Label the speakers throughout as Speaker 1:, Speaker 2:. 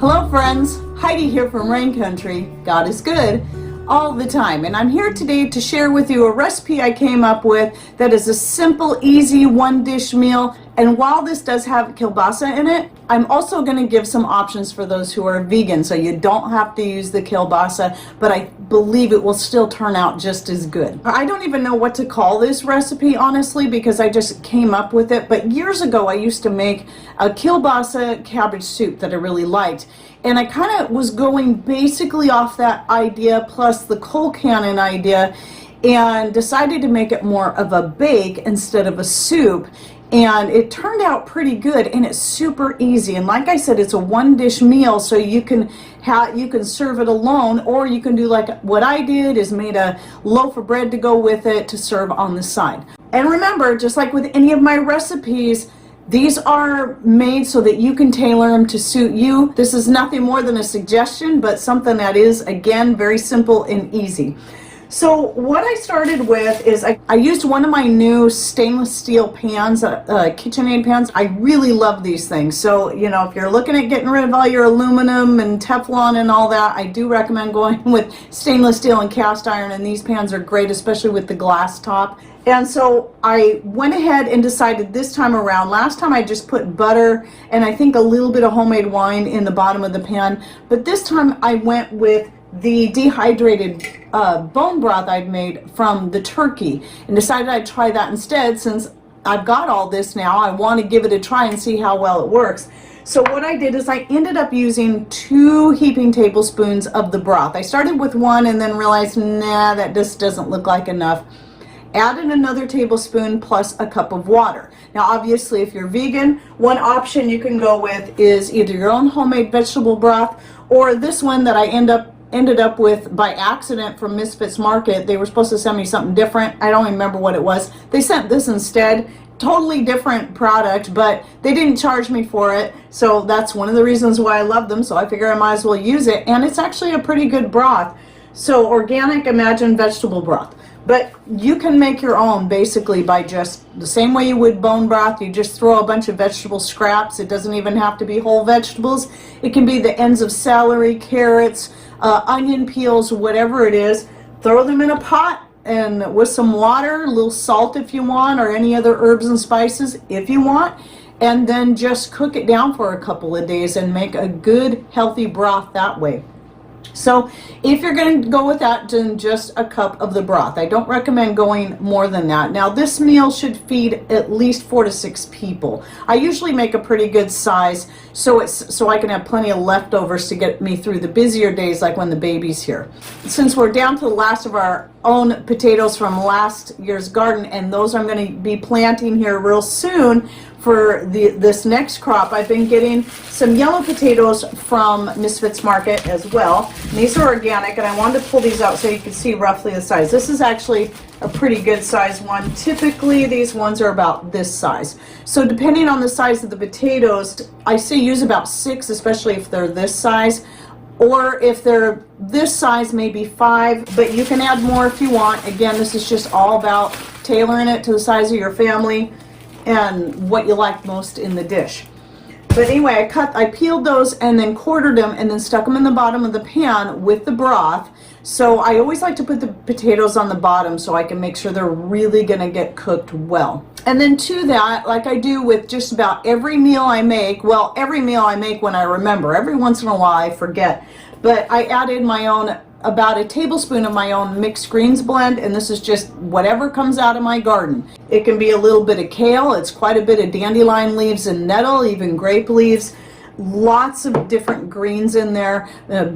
Speaker 1: Hello friends, Heidi here from Rain Country. God is good all the time, and I'm here today to share with you a recipe I came up with that is a simple, easy one-dish meal. And while this does have kielbasa in it, I'm also going to give some options for those who are vegan, so you don't have to use the kielbasa, but I believe it will still turn out just as good. I don't even know what to call this recipe, honestly, because I just came up with it, but years ago I used to make a kielbasa cabbage soup that I really liked. And I kind of was going basically off that idea plus the coal cannon idea, and decided to make it more of a bake instead of a soup. And it turned out pretty good, and it's super easy. And like I said, it's a one-dish meal, so you can serve it alone, or you can do like what I did, is made a loaf of bread to go with it to serve on the side. And remember, just like with any of my recipes, these are made so that you can tailor them to suit you. This is nothing more than a suggestion, but something that is, again, very simple and easy. So what I started with is I used one of my new stainless steel pans, KitchenAid pans. I really love these things. So, you know, if you're looking at getting rid of all your aluminum and Teflon and all that, I do recommend going with stainless steel and cast iron, and these pans are great, especially with the glass top. And so I went ahead and decided this time around, last time I just put butter and I think a little bit of homemade wine in the bottom of the pan, but this time I went with the dehydrated bone broth I'd made from the turkey, and decided I'd try that instead. Since I've got all this now, I want to give it a try and see how well it works. So what I did is I ended up using 2 heaping tablespoons of the broth. I started with 1 and then realized, nah, that just doesn't look like enough. Added another tablespoon plus a cup of water. Now obviously if you're vegan, one option you can go with is either your own homemade vegetable broth, or this one that I ended up with by accident from Misfits Market. They were supposed to send me something different. I don't remember what it was. They sent this instead. Totally different product, but they didn't charge me for it. So that's one of the reasons why I love them. So I figure I might as well use it. And it's actually a pretty good broth. So organic, imagine vegetable broth. But you can make your own basically by just the same way you would bone broth. You just throw a bunch of vegetable scraps. It doesn't even have to be whole vegetables. It can be the ends of celery, carrots, onion peels, whatever it is. Throw them in a pot and with some water, a little salt if you want, or any other herbs and spices if you want, and then just cook it down for a couple of days and make a good healthy broth that way. So if you're going to go with that, then just a cup of the broth. I don't recommend going more than that. Now this meal should feed at least 4 to 6 people. I usually make a pretty good size so I can have plenty of leftovers to get me through the busier days, like when the baby's here. Since we're down to the last of our own potatoes from last year's garden, and those I'm going to be planting here real soon for this next crop. I've been getting some yellow potatoes from Misfits Market as well. And these are organic, and I wanted to pull these out so you can see roughly the size. This is actually a pretty good size one. Typically these ones are about this size. So depending on the size of the potatoes, I say use about 6, especially if they're this size. Or if they're this size, maybe 5, but you can add more if you want. Again, this is just all about tailoring it to the size of your family and what you like most in the dish. But anyway, I peeled those and then quartered them and then stuck them in the bottom of the pan with the broth. So I always like to put the potatoes on the bottom so I can make sure they're really going to get cooked well. And then to that, like I do with just about every meal I make, well, every meal I make when I remember. Every once in a while I forget. But I added my own, about a tablespoon of my own mixed greens blend, and this is just whatever comes out of my garden. It can be a little bit of kale, it's quite a bit of dandelion leaves and nettle, even grape leaves. Lots of different greens in there,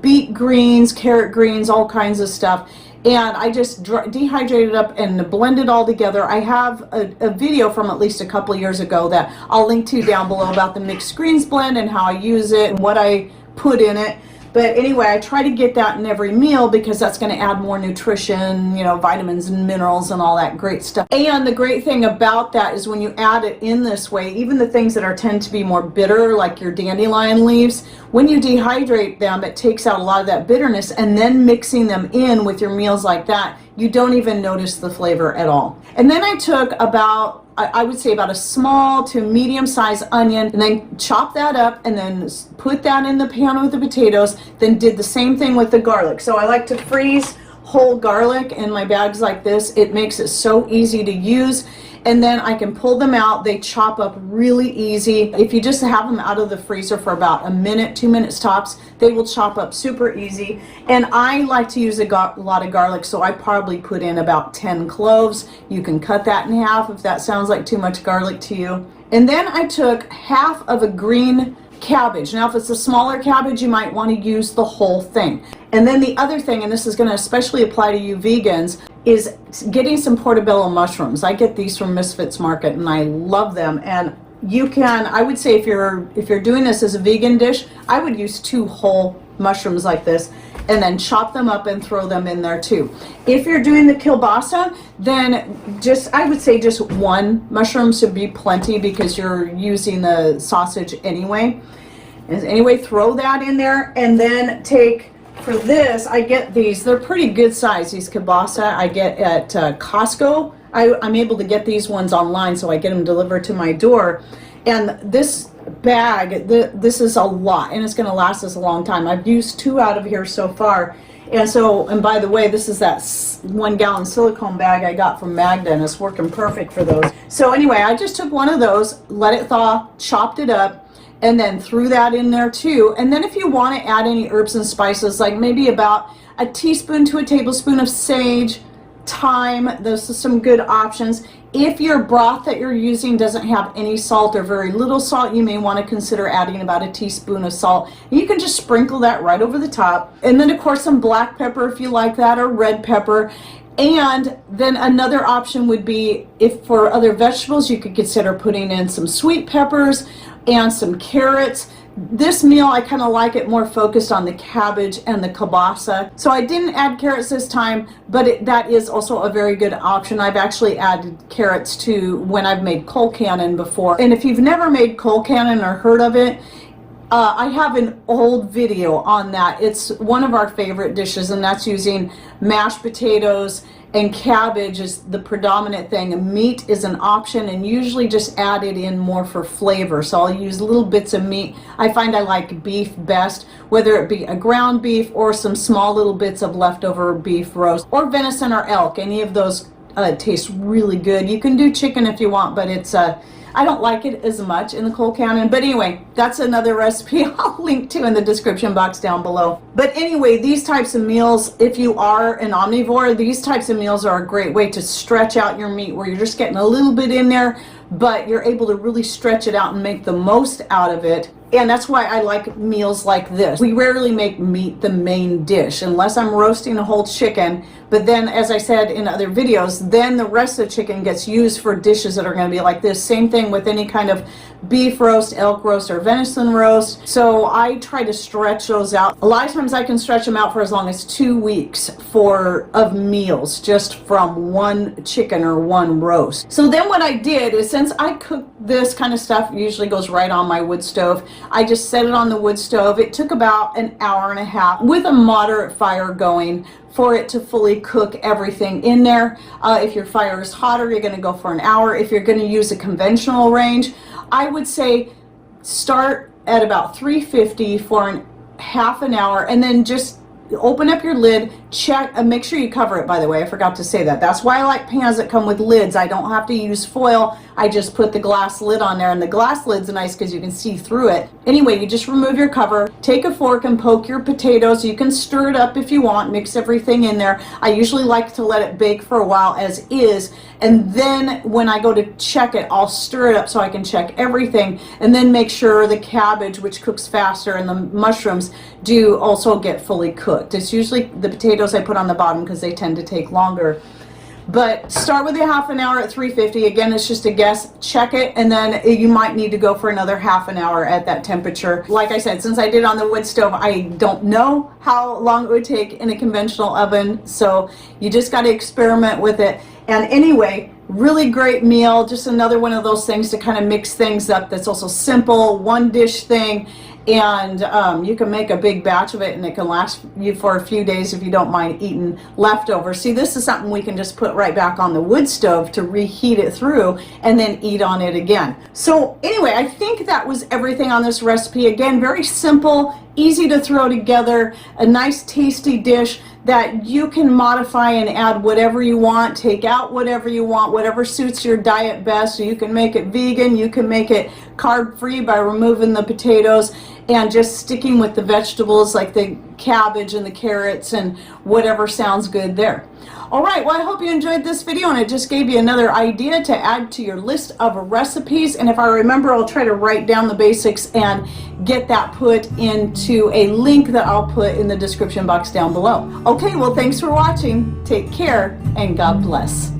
Speaker 1: beet greens, carrot greens, all kinds of stuff. And I just dehydrated up and blended all together. I have a video from at least a couple years ago that I'll link to down below about the mixed greens blend and how I use it and what I put in it. But anyway, I try to get that in every meal because that's going to add more nutrition, you know, vitamins and minerals and all that great stuff. And the great thing about that is when you add it in this way, even the things that tend to be more bitter, like your dandelion leaves, when you dehydrate them, it takes out a lot of that bitterness, and then mixing them in with your meals like that you don't even notice the flavor at all. And then I took about, I would say about a small to medium sized onion, and then chop that up and then put that in the pan with the potatoes, then did the same thing with the garlic. So I like to freeze whole garlic in my bags like this. It makes it so easy to use. And then I can pull them out. They chop up really easy. If you just have them out of the freezer for about a minute, 2 minutes tops, they will chop up super easy. And I like to use a lot of garlic, so I probably put in about 10 cloves. You can cut that in half if that sounds like too much garlic to you. And then I took half of a green cabbage. Now, if it's a smaller cabbage, you might want to use the whole thing. And then the other thing, and this is going to especially apply to you vegans, is getting some portobello mushrooms. I get these from Misfits Market and I love them. And you can, I would say if you're doing this as a vegan dish, I would use 2 whole mushrooms like this and then chop them up and throw them in there too. If you're doing the kielbasa, then I would say just 1 mushroom should be plenty because you're using the sausage anyway. And anyway, throw that in there, and then for this, I get these, they're pretty good size, these kielbasa I get at Costco. I'm able to get these ones online, so I get them delivered to my door. And this bag, this is a lot, and it's going to last us a long time. I've used 2 out of here so far. And by the way, this is that 1 gallon silicone bag I got from Magda, and it's working perfect for those. So anyway, I just took one of those, let it thaw, chopped it up, and then threw that in there too. And then if you want to add any herbs and spices, like maybe about a teaspoon to a tablespoon of sage, thyme, those are some good options. If your broth that you're using doesn't have any salt or very little salt, you may want to consider adding about a teaspoon of salt. You can just sprinkle that right over the top. And then of course some black pepper if you like that, or red pepper. And then another option would be, if for other vegetables, you could consider putting in some sweet peppers and some carrots. This meal, I kind of like it more focused on the cabbage and the kielbasa. So I didn't add carrots this time, but that is also a very good option. I've actually added carrots to when I've made colcannon before. And if you've never made colcannon or heard of it, I have an old video on that. It's one of our favorite dishes, and that's using mashed potatoes and cabbage is the predominant thing. Meat is an option, and usually just add it in more for flavor. So I'll use little bits of meat. I find I like beef best, whether it be a ground beef or some small little bits of leftover beef roast, or venison or elk. Any of those taste really good. You can do chicken if you want, but it's I don't like it as much in the colcannon. But anyway, that's another recipe I'll link to in the description box down below. But anyway, these types of meals, if you are an omnivore, these types of meals are a great way to stretch out your meat, where you're just getting a little bit in there, but you're able to really stretch it out and make the most out of it. And that's why I like meals like this. We rarely make meat the main dish unless I'm roasting a whole chicken. But then, as I said in other videos, then the rest of the chicken gets used for dishes that are going to be like this. Same thing with any kind of beef roast, elk roast, or venison roast. So I try to stretch those out. A lot of times I can stretch them out for as long as 2 weeks of meals, just from one chicken or one roast. So then what I did is, since I cook this kind of stuff, usually goes right on my wood stove, I just set it on the wood stove. It took about an hour and a half with a moderate fire going for it to fully cook everything in there. If your fire is hotter, you're going to go for an hour. If you're going to use a conventional range, I would say start at about 350 for half an hour, and then just open up your lid, check, and make sure you cover it, by the way. I forgot to say that. That's why I like pans that come with lids. I don't have to use foil. I just put the glass lid on there, and the glass lid's nice because you can see through it. Anyway, you just remove your cover, take a fork and poke your potatoes. You can stir it up if you want, mix everything in there. I usually like to let it bake for a while as is, and then when I go to check it, I'll stir it up so I can check everything, and then make sure the cabbage, which cooks faster, and the mushrooms do also get fully cooked. It's usually the potatoes I put on the bottom because they tend to take longer. But start with a half an hour at 350. Again, it's just a guess. Check it, and then you might need to go for another half an hour at that temperature. Like I said, since I did on the wood stove, I don't know how long it would take in a conventional oven, so you just got to experiment with it. And anyway, really great meal. Just another one of those things to kind of mix things up that's also simple, one dish thing. and you can make a big batch of it, and it can last you for a few days if you don't mind eating leftovers. See, this is something we can just put right back on the wood stove to reheat it through and then eat on it again. So anyway, I think that was everything on this recipe. Again, very simple, easy to throw together, a nice tasty dish that you can modify and add whatever you want, take out whatever you want, whatever suits your diet best. So you can make it vegan, you can make it carb-free by removing the potatoes and just sticking with the vegetables like the cabbage and the carrots and whatever sounds good there. All right, well, I hope you enjoyed this video, and it just gave you another idea to add to your list of recipes. And if I remember, I'll try to write down the basics and get that put into a link that I'll put in the description box down below. Okay, well, thanks for watching. Take care, and God bless.